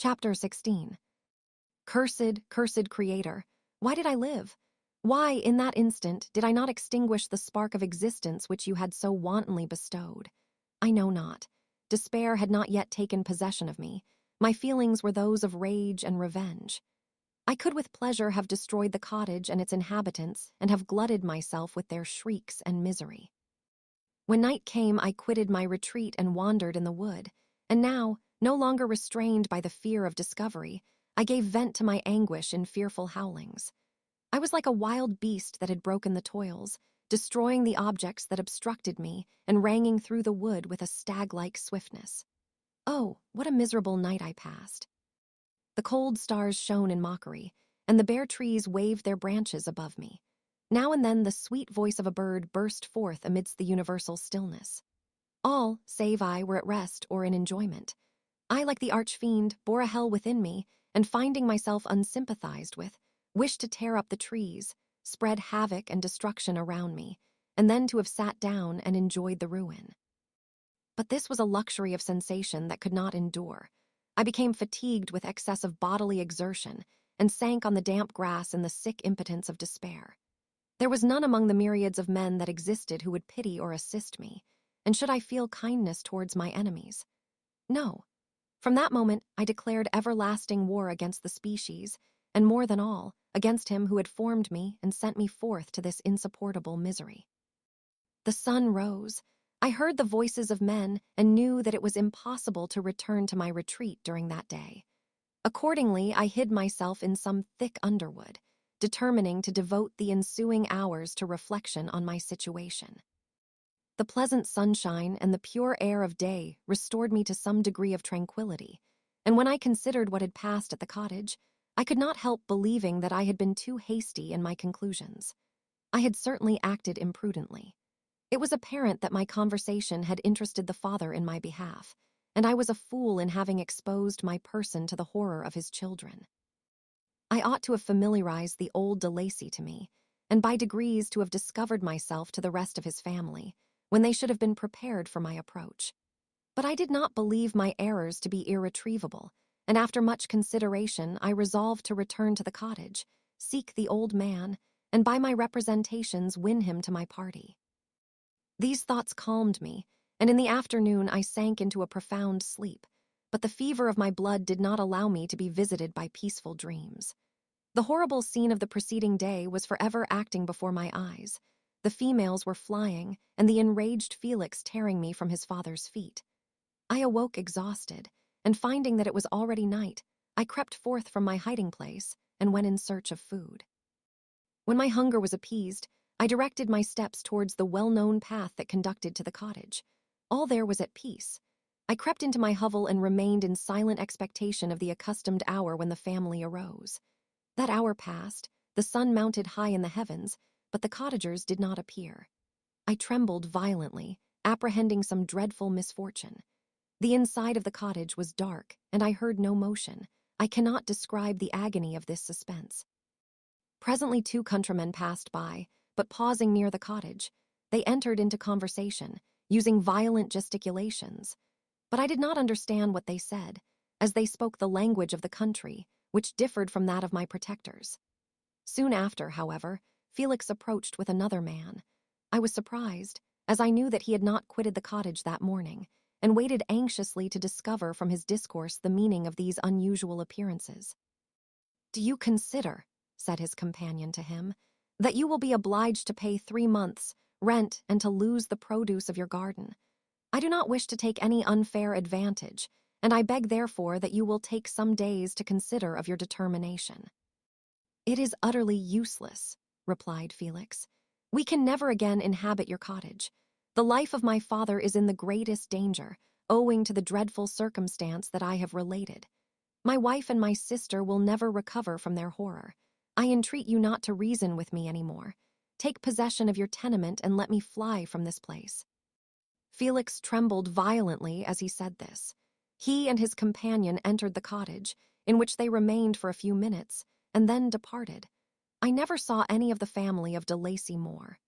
Chapter 16. Cursed, cursed Creator, why did I live? Why, in that instant, did I not extinguish the spark of existence which you had so wantonly bestowed? I know not. Despair had not yet taken possession of me. My feelings were those of rage and revenge. I could with pleasure have destroyed the cottage and its inhabitants and have glutted myself with their shrieks and misery. When night came, I quitted my retreat and wandered in the wood, and now, no longer restrained by the fear of discovery, I gave vent to my anguish in fearful howlings. I was like a wild beast that had broken the toils, destroying the objects that obstructed me and ranging through the wood with a stag-like swiftness. Oh, what a miserable night I passed. The cold stars shone in mockery, and the bare trees waved their branches above me. Now and then the sweet voice of a bird burst forth amidst the universal stillness. All, save I, were at rest or in enjoyment. I, like the arch-fiend, bore a hell within me, and finding myself unsympathized with, wished to tear up the trees, spread havoc and destruction around me, and then to have sat down and enjoyed the ruin. But this was a luxury of sensation that could not endure. I became fatigued with excess of bodily exertion, and sank on the damp grass in the sick impotence of despair. There was none among the myriads of men that existed who would pity or assist me, and should I feel kindness towards my enemies? No. From that moment, I declared everlasting war against the species, and more than all, against him who had formed me and sent me forth to this insupportable misery. The sun rose. I heard the voices of men and knew that it was impossible to return to my retreat during that day. Accordingly, I hid myself in some thick underwood, determining to devote the ensuing hours to reflection on my situation. The pleasant sunshine and the pure air of day restored me to some degree of tranquility, and when I considered what had passed at the cottage, I could not help believing that I had been too hasty in my conclusions. I had certainly acted imprudently. It was apparent that my conversation had interested the father in my behalf, and I was a fool in having exposed my person to the horror of his children. I ought to have familiarized the old de Lacy to me, and by degrees to have discovered myself to the rest of his family, when they should have been prepared for my approach. But I did not believe my errors to be irretrievable, and after much consideration I resolved to return to the cottage, seek the old man, and by my representations win him to my party. These thoughts calmed me, and in the afternoon I sank into a profound sleep, but the fever of my blood did not allow me to be visited by peaceful dreams. The horrible scene of the preceding day was forever acting before my eyes. The females were flying, and the enraged Felix tearing me from his father's feet. I awoke exhausted, and finding that it was already night, I crept forth from my hiding place and went in search of food. When my hunger was appeased, I directed my steps towards the well-known path that conducted to the cottage. All there was at peace. I crept into my hovel and remained in silent expectation of the accustomed hour when the family arose. That hour passed, the sun mounted high in the heavens, but the cottagers did not appear. I trembled violently, apprehending some dreadful misfortune. The inside of the cottage was dark, and I heard no motion. I cannot describe the agony of this suspense. Presently 2 countrymen passed by, but pausing near the cottage, they entered into conversation, using violent gesticulations. But I did not understand what they said, as they spoke the language of the country, which differed from that of my protectors. Soon after, however, Felix approached with another man. I was surprised, as I knew that he had not quitted the cottage that morning, and waited anxiously to discover from his discourse the meaning of these unusual appearances. "Do you consider," said his companion to him, "that you will be obliged to pay 3 months' rent and to lose the produce of your garden? I do not wish to take any unfair advantage, and I beg therefore that you will take some days to consider of your determination." "It is utterly useless," replied Felix. "We can never again inhabit your cottage. The life of my father is in the greatest danger, owing to the dreadful circumstance that I have related. My wife and my sister will never recover from their horror. I entreat you not to reason with me any more. Take possession of your tenement and let me fly from this place." Felix trembled violently as he said this. He and his companion entered the cottage, in which they remained for a few minutes, and then departed. I never saw any of the family of de Lacy more.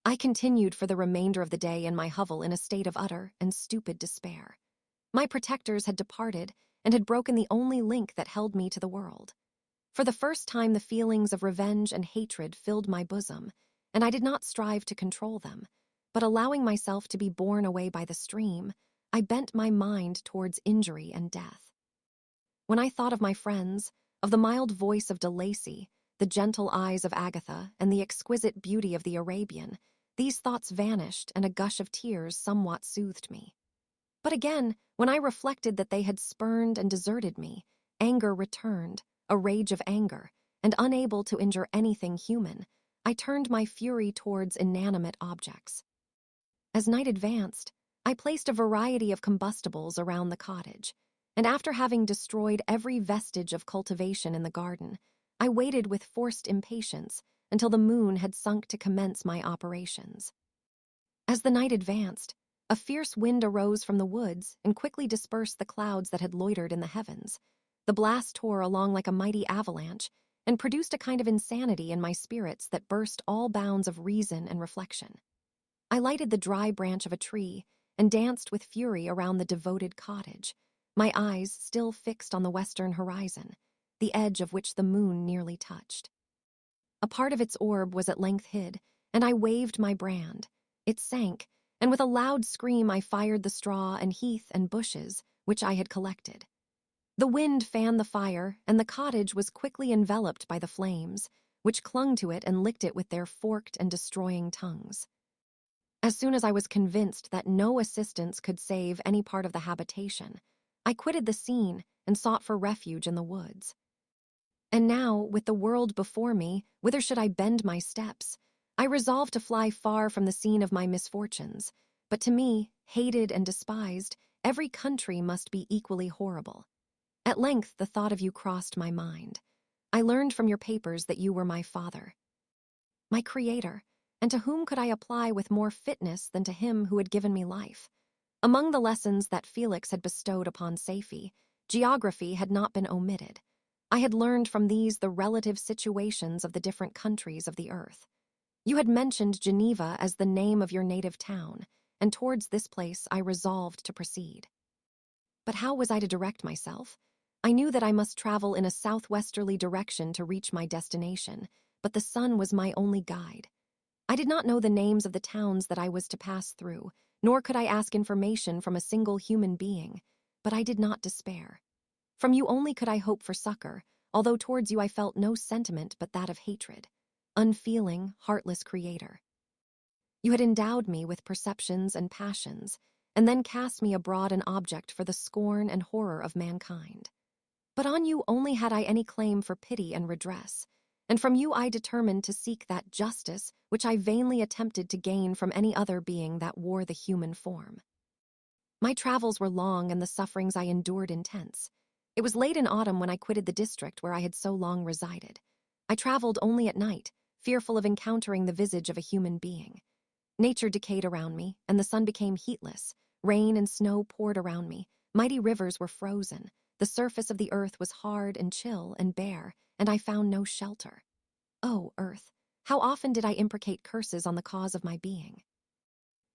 I continued for the remainder of the day in my hovel in a state of utter and stupid despair. My protectors had departed, and had broken the only link that held me to the world. For the first time, the feelings of revenge and hatred filled my bosom, and I did not strive to control them, but allowing myself to be borne away by the stream, I bent my mind towards injury and death. When I thought of my friends, of the mild voice of De Lacy, the gentle eyes of Agatha, and the exquisite beauty of the Arabian, these thoughts vanished, and a gush of tears somewhat soothed me. But again, when I reflected that they had spurned and deserted me, anger returned, a rage of anger, and unable to injure anything human, I turned my fury towards inanimate objects. As night advanced, I placed a variety of combustibles around the cottage, and after having destroyed every vestige of cultivation in the garden, I waited with forced impatience until the moon had sunk to commence my operations. As the night advanced, a fierce wind arose from the woods and quickly dispersed the clouds that had loitered in the heavens. The blast tore along like a mighty avalanche and produced a kind of insanity in my spirits that burst all bounds of reason and reflection. I lighted the dry branch of a tree and danced with fury around the devoted cottage, my eyes still fixed on the western horizon, the edge of which the moon nearly touched. A part of its orb was at length hid, and I waved my brand. It sank, and with a loud scream I fired the straw and heath and bushes which I had collected. The wind fanned the fire, and the cottage was quickly enveloped by the flames, which clung to it and licked it with their forked and destroying tongues. As soon as I was convinced that no assistance could save any part of the habitation, I quitted the scene and sought for refuge in the woods. And now, with the world before me, whither should I bend my steps? I resolved to fly far from the scene of my misfortunes, but to me, hated and despised, every country must be equally horrible. At length the thought of you crossed my mind. I learned from your papers that you were my father, my creator, and to whom could I apply with more fitness than to him who had given me life? Among the lessons that Felix had bestowed upon Safie, geography had not been omitted. I had learned from these the relative situations of the different countries of the earth. You had mentioned Geneva as the name of your native town, and towards this place I resolved to proceed. But how was I to direct myself? I knew that I must travel in a southwesterly direction to reach my destination, but the sun was my only guide. I did not know the names of the towns that I was to pass through, nor could I ask information from a single human being, but I did not despair. From you only could I hope for succor, although towards you I felt no sentiment but that of hatred. Unfeeling, heartless creator. You had endowed me with perceptions and passions, and then cast me abroad an object for the scorn and horror of mankind. But on you only had I any claim for pity and redress, and from you I determined to seek that justice which I vainly attempted to gain from any other being that wore the human form. My travels were long and the sufferings I endured intense. It was late in autumn when I quitted the district where I had so long resided. I traveled only at night, fearful of encountering the visage of a human being. Nature decayed around me, and the sun became heatless. Rain and snow poured around me. Mighty rivers were frozen. The surface of the earth was hard and chill and bare, and I found no shelter. Oh, earth, how often did I imprecate curses on the cause of my being?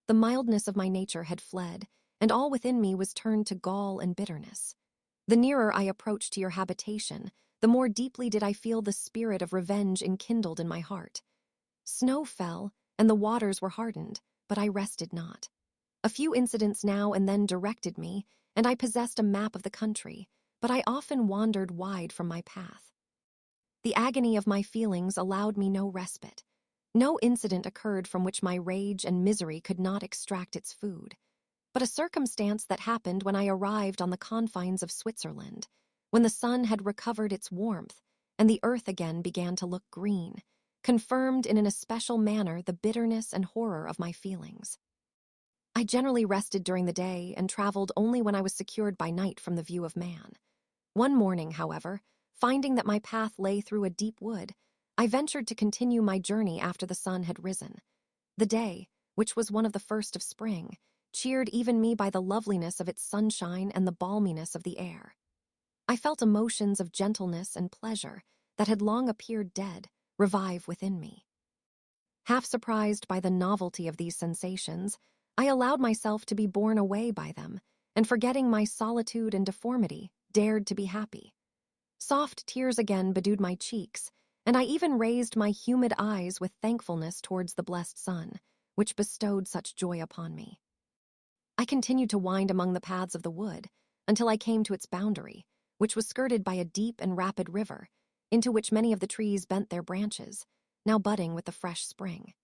The mildness of my nature had fled, and all within me was turned to gall and bitterness. The nearer I approached to your habitation, the more deeply did I feel the spirit of revenge enkindled in my heart. Snow fell, and the waters were hardened, but I rested not. A few incidents now and then directed me, and I possessed a map of the country, but I often wandered wide from my path. The agony of my feelings allowed me no respite. No incident occurred from which my rage and misery could not extract its food. But a circumstance that happened when I arrived on the confines of Switzerland, when the sun had recovered its warmth, and the earth again began to look green, confirmed in an especial manner the bitterness and horror of my feelings. I generally rested during the day and traveled only when I was secured by night from the view of man. One morning, however, finding that my path lay through a deep wood, I ventured to continue my journey after the sun had risen. The day, which was one of the first of spring, cheered even me by the loveliness of its sunshine and the balminess of the air. I felt emotions of gentleness and pleasure that had long appeared dead revive within me. Half surprised by the novelty of these sensations, I allowed myself to be borne away by them, and forgetting my solitude and deformity, dared to be happy. Soft tears again bedewed my cheeks, and I even raised my humid eyes with thankfulness towards the blessed sun, which bestowed such joy upon me. I continued to wind among the paths of the wood until I came to its boundary, which was skirted by a deep and rapid river, into which many of the trees bent their branches, now budding with the fresh spring.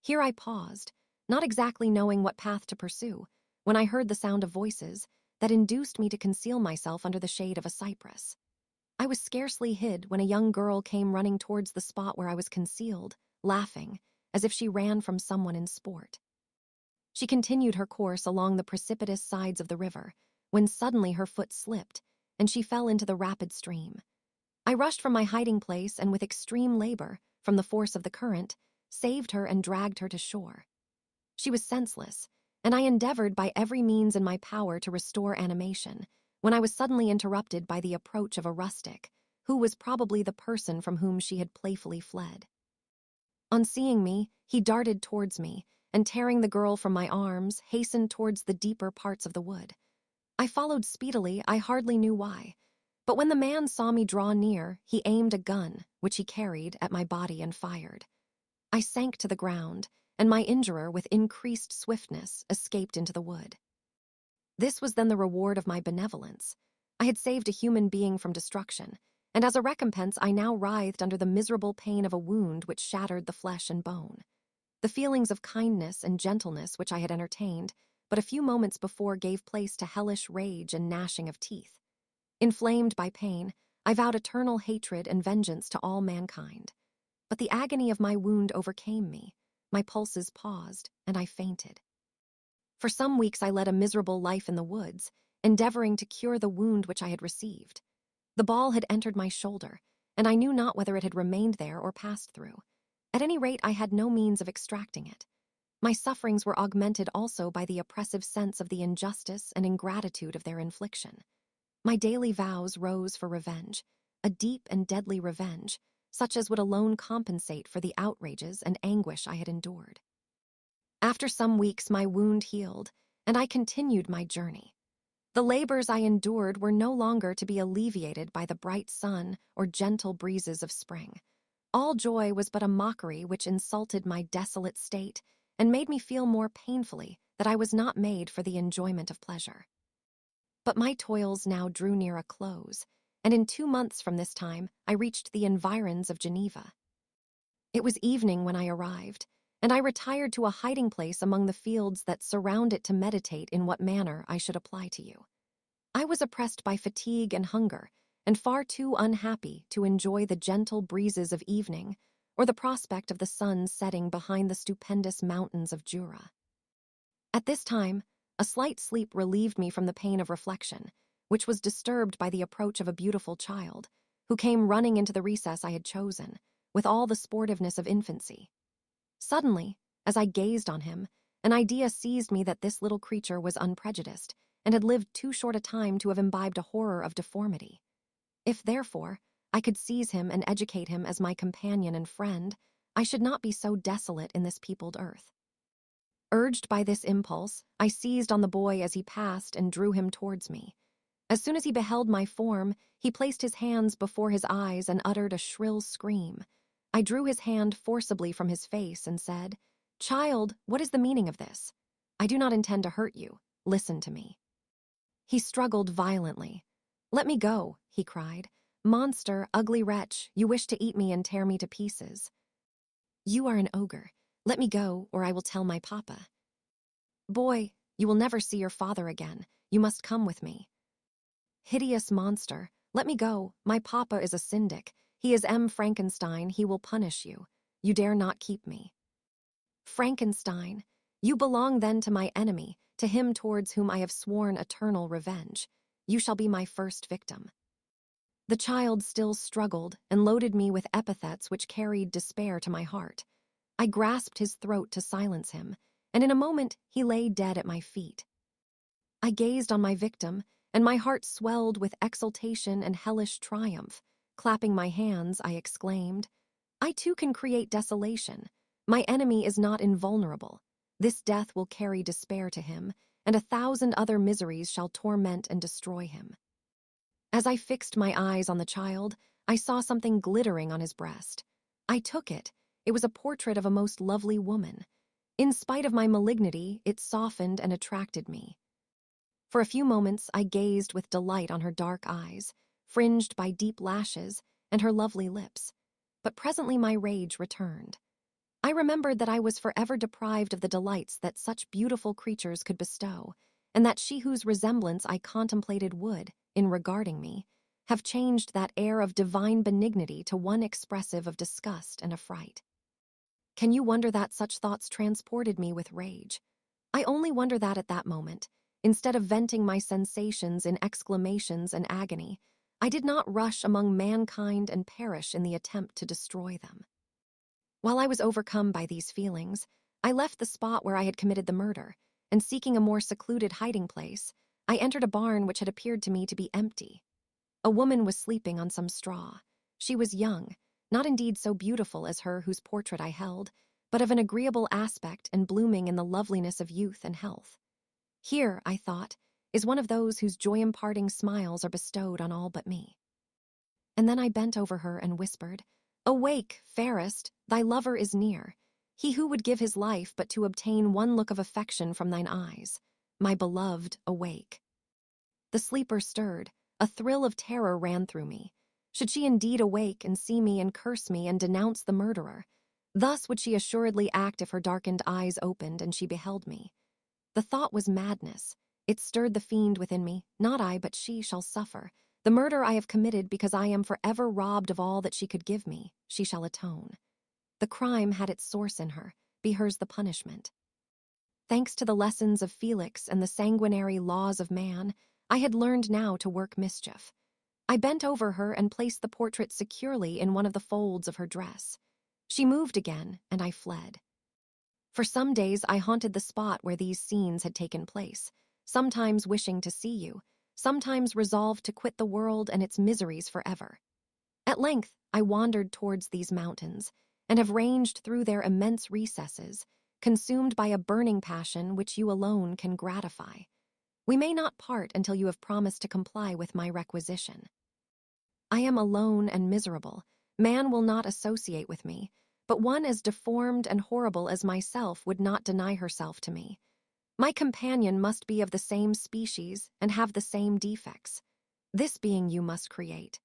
Here I paused, not exactly knowing what path to pursue, when I heard the sound of voices that induced me to conceal myself under the shade of a cypress. I was scarcely hid when a young girl came running towards the spot where I was concealed, laughing, as if she ran from someone in sport. She continued her course along the precipitous sides of the river, when suddenly her foot slipped, and she fell into the rapid stream. I rushed from my hiding place and with extreme labor, from the force of the current, saved her and dragged her to shore. She was senseless, and I endeavored by every means in my power to restore animation, when I was suddenly interrupted by the approach of a rustic, who was probably the person from whom she had playfully fled. On seeing me, he darted towards me, and tearing the girl from my arms, hastened towards the deeper parts of the wood. I followed speedily, I hardly knew why. But when the man saw me draw near, he aimed a gun, which he carried, at my body and fired. I sank to the ground, and my injurer, with increased swiftness, escaped into the wood. This was then the reward of my benevolence. I had saved a human being from destruction, and as a recompense I now writhed under the miserable pain of a wound which shattered the flesh and bone. The feelings of kindness and gentleness which I had entertained but a few moments before gave place to hellish rage and gnashing of teeth. Inflamed by pain, I vowed eternal hatred and vengeance to all mankind. But the agony of my wound overcame me, my pulses paused, and I fainted. For some weeks I led a miserable life in the woods, endeavoring to cure the wound which I had received. The ball had entered my shoulder, and I knew not whether it had remained there or passed through. At any rate, I had no means of extracting it. My sufferings were augmented also by the oppressive sense of the injustice and ingratitude of their infliction. My daily vows rose for revenge, a deep and deadly revenge, such as would alone compensate for the outrages and anguish I had endured. After some weeks my wound healed, and I continued my journey. The labors I endured were no longer to be alleviated by the bright sun or gentle breezes of spring. All joy was but a mockery which insulted my desolate state and made me feel more painfully that I was not made for the enjoyment of pleasure. But my toils now drew near a close, and in 2 months from this time I reached the environs of Geneva. It was evening when I arrived, and I retired to a hiding place among the fields that surround it to meditate in what manner I should apply to you. I was oppressed by fatigue and hunger, and far too unhappy to enjoy the gentle breezes of evening or the prospect of the sun setting behind the stupendous mountains of Jura. At this time, a slight sleep relieved me from the pain of reflection, which was disturbed by the approach of a beautiful child, who came running into the recess I had chosen, with all the sportiveness of infancy. Suddenly, as I gazed on him, an idea seized me that this little creature was unprejudiced, and had lived too short a time to have imbibed a horror of deformity. If, therefore, I could seize him and educate him as my companion and friend, I should not be so desolate in this peopled earth. Urged by this impulse, I seized on the boy as he passed and drew him towards me. As soon as he beheld my form, he placed his hands before his eyes and uttered a shrill scream. I drew his hand forcibly from his face and said, "Child, what is the meaning of this? I do not intend to hurt you. Listen to me." He struggled violently. "Let me go," he cried. "Monster, ugly wretch, you wish to eat me and tear me to pieces. You are an ogre. Let me go, or I will tell my papa." "Boy, you will never see your father again. You must come with me." "Hideous monster, let me go. My papa is a syndic. He is Frankenstein. He will punish you. You dare not keep me." "Frankenstein, you belong then to my enemy, to him towards whom I have sworn eternal revenge. You shall be my first victim." The child still struggled and loaded me with epithets which carried despair to my heart. I grasped his throat to silence him, and in a moment he lay dead at my feet. I gazed on my victim, and my heart swelled with exultation and hellish triumph. Clapping my hands, I exclaimed, "I too can create desolation. My enemy is not invulnerable. This death will carry despair to him, and 1,000 other miseries shall torment and destroy him." As I fixed my eyes on the child, I saw something glittering on his breast. I took it. It was a portrait of a most lovely woman. In spite of my malignity, it softened and attracted me. For a few moments, I gazed with delight on her dark eyes, fringed by deep lashes, and her lovely lips. But presently my rage returned. I remembered that I was forever deprived of the delights that such beautiful creatures could bestow, and that she whose resemblance I contemplated would, in regarding me, have changed that air of divine benignity to one expressive of disgust and affright. Can you wonder that such thoughts transported me with rage? I only wonder that at that moment, instead of venting my sensations in exclamations and agony, I did not rush among mankind and perish in the attempt to destroy them. While I was overcome by these feelings, I left the spot where I had committed the murder, and seeking a more secluded hiding place, I entered a barn which had appeared to me to be empty. A woman was sleeping on some straw. She was young, not indeed so beautiful as her whose portrait I held, but of an agreeable aspect and blooming in the loveliness of youth and health. Here, I thought, is one of those whose joy-imparting smiles are bestowed on all but me. And then I bent over her and whispered, "Awake, fairest, thy lover is near. He who would give his life but to obtain one look of affection from thine eyes. My beloved, awake." The sleeper stirred. A thrill of terror ran through me. Should she indeed awake and see me and curse me and denounce the murderer? Thus would she assuredly act if her darkened eyes opened and she beheld me. The thought was madness. It stirred the fiend within me. Not I, but she shall suffer. The murder I have committed because I am forever robbed of all that she could give me. She shall atone. The crime had its source in her. Be hers the punishment. Thanks to the lessons of Felix and the sanguinary laws of man, I had learned now to work mischief. I bent over her and placed the portrait securely in one of the folds of her dress. She moved again, and I fled. For some days I haunted the spot where these scenes had taken place, sometimes wishing to see you, sometimes resolved to quit the world and its miseries forever. At length I wandered towards these mountains, and have ranged through their immense recesses, consumed by a burning passion which you alone can gratify. We may not part until you have promised to comply with my requisition. I am alone and miserable. Man will not associate with me, but one as deformed and horrible as myself would not deny herself to me. My companion must be of the same species and have the same defects. This being you must create.